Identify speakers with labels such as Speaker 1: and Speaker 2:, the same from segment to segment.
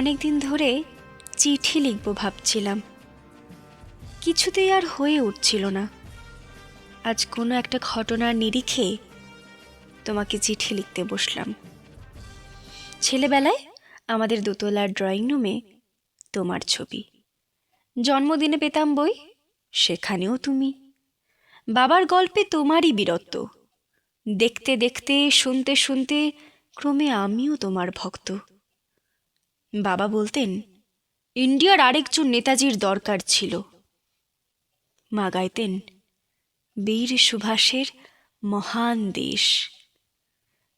Speaker 1: অনেক দিন ধরে চিঠি লিখব ভাবছিলাম, কিছুতেই আর হয়ে উঠছিল না। আজ কোনো একটা ঘটনার নিরিখে তোমাকে চিঠি লিখতে বসলাম। ছেলেবেলায় আমাদের দোতলার ড্রয়িং রুমে তোমার ছবি, জন্মদিনে পেতাম বই, সেখানেও তুমি। বাবার গল্পে তোমারই বীরত্ব, দেখতে দেখতে শুনতে শুনতে ক্রমে আমিও তোমার ভক্ত। বাবা বলতেন ইন্ডিয়ার আরেকজন নেতাজির দরকার ছিল। মা গাইতেন বীর সুভাষের মহান দেশ।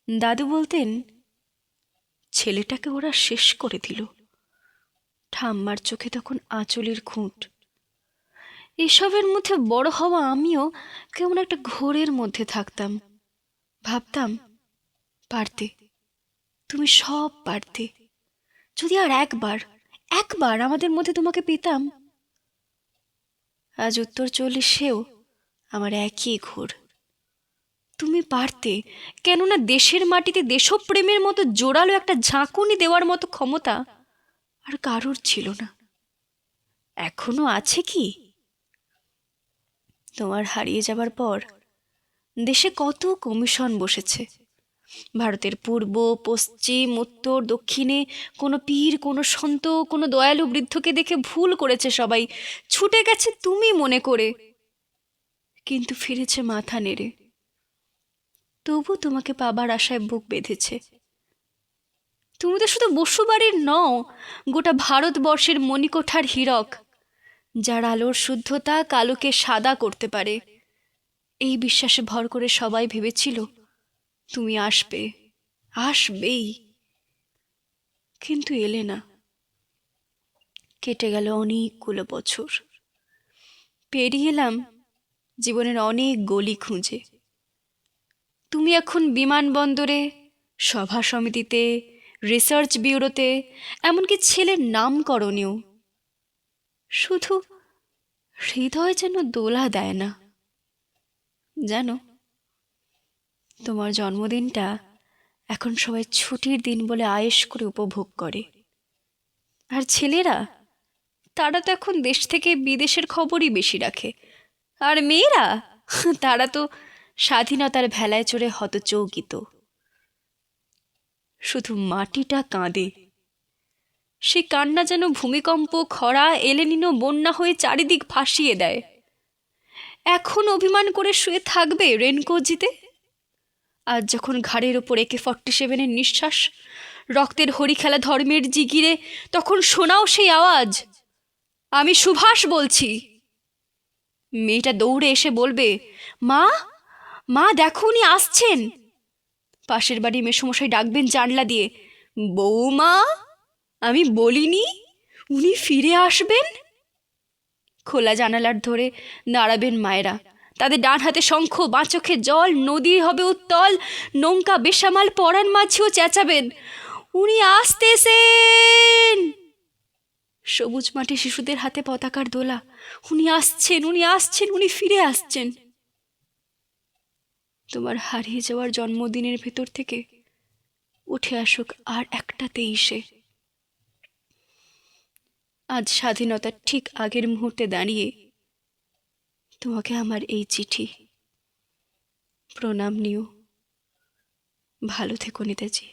Speaker 1: দাদু বলতেন ছেলেটাকে ওরা শেষ করে দিল। ঠাম্মার চোখে তখন আঁচলের খুঁট। এসবের মধ্যে বড় হওয়া আমিও কেমন একটা ঘোরের মধ্যে থাকতাম। ভাবতাম পারতে, তুমি সব পারতে। যদি আর একবার আমাদের মধ্যে তোমাকে পেতাম। আজ উত্তর 40-এও আমার একই ঘোর। তুমি পারতে, কেননা দেশের মাটিতে দেশপ্রেমের মতো জোরালো একটা ঝাঁকুনি দেওয়ার মতো ক্ষমতা আর কারোর ছিল না। এখনো আছে কি? তোমার হারিয়ে যাবার পর দেশে কত কমিশন বসেছে। ভারতের পূর্ব, পশ্চিম, উত্তর, দক্ষিণে কোনো পীর, কোনো সন্ত, কোনো দয়ালু বৃদ্ধকে দেখে ভুল করেছে সবাই, ছুটে গেছে তুমি মনে করে, কিন্তু ফিরেছে মাথা নেড়ে। তবু তোমাকে পাবার আশায় বুক বেঁধেছে। তুমি তো শুধু বসুবাড়ির নও, গোটা ভারতবর্ষের মণিকোঠার হীরক, যার আলোর শুদ্ধতা কালোকে সাদা করতে পারে। এই বিশ্বাসে ভর করে সবাই ভেবেছিল তুমি আসবেই, কিন্তু এলে না। কেটে গেল অনেকগুলো বছর, পেরিয়ে এলাম জীবনের অনেক গলি খুঁজে। তুমি এখন বিমানবন্দরে, সভা সমিতিতে, রিসার্চ ব্যুরোতে, এমনকি ছেলের নামকরণেও। শুধু হৃদয় যেন দোলা দেয় না। জানো, তোমার জন্মদিনটা এখন সবাই ছুটির দিন বলে আয়েশ করে উপভোগ করে। আর ছেলেরা, তারা তো এখন দেশ থেকে বিদেশের খবরই বেশি রাখে। আর মেয়েরা, তারা তো স্বাধীনতার ভেলায় চড়ে হতচৌকিত। শুধু মাটিটা কাঁদে। সে কান্না যেন ভূমিকম্প, খরা, এলেনিনো, বন্যা হয়ে চারিদিক ভাসিয়ে দেয়। এখন অভিমান করে শুয়ে থাকবে রেনকোজিতে? আজ যখন ঘাড়ের ওপর AK-47 নিঃশ্বাস, রক্তের হরিখেলা ধর্মের জিগিরে, তখন শোনাও সেই আওয়াজ, আমি সুভাষ বলছি। মেয়েটা দৌড়ে এসে বলবে, মা মা দেখো উনি আসছেন। পাশের বাড়ি মেসোমশাই ডাকবেন জানলা দিয়ে, বৌমা আমি বলিনি উনি ফিরে আসবেন? খোলা জানালার ধরে দাঁড়াবেন মায়েরা, তাদের ডান হাতে শঙ্খ, বাঁ চোখে জল, নদী হবে উত্তল, নৌকা বেসামাল পরাণ মাঝিও চেঁচাবেন, উনি আসতেছেন। সবুজ মাঠে শিশুদের হাতে পতাকার দোলা, উনি আসছেন, উনি ফিরে আসছেন। তোমার হারিয়ে যাওয়ার জন্মদিনের ভেতর থেকে উঠে আসুক আর একটা 23-এ। আজ স্বাধীনতার ঠিক আগের মুহূর্তে দাঁড়িয়ে তোমাকে আমার এই চিঠি। প্রণাম নিও। ভালো থেকো নেতাজি।